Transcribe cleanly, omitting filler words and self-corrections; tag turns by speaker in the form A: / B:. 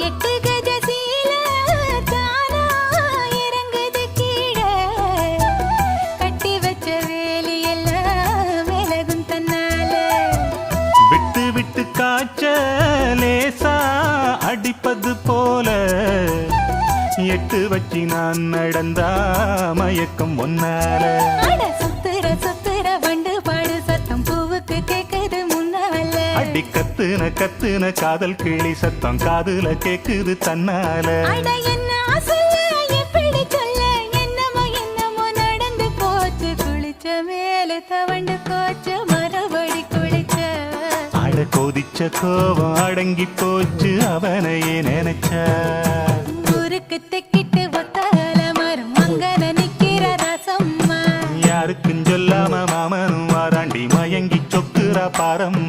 A: எட்டு கஜ சீல தானா இறங்குது கீழே கட்டி வச்ச வேலி எல்லாம் விலகும் தன்னால
B: விட்டு விட்டு காய்ச்ச லேசா அடிப்பது போல எட்டு வச்சு நான் நடந்தா மயக்கம் ஒன்னால
A: சுத்துற சுத்துற வண்டு பாடு சத்தம் பூவுக்கு கேக்குது முன்னால
B: அடி கத்துன கத்துன காதல் கிளி சத்தம் காதுல கேக்குது தன்னால
A: என்ன சொல்ல எப்படி சொல்ல என்னமோ என்னமோ நடந்து போச்சு குளிச்ச மேல தவண்டு போச்சு மறுபடி குளிச்ச
B: அட கொதிச்ச கோபம் அடங்கி போச்சு அவனையே நினைச்ச
A: ஊருக்கு தெக்கிட்டு ஒத்தால மரம் அங்கன நிக்கிற ரசம்மா
B: யாருக்கும் சொல்லாம மாமனும் வாராண்டி மயங்கி சொக்குறா பாரம்மா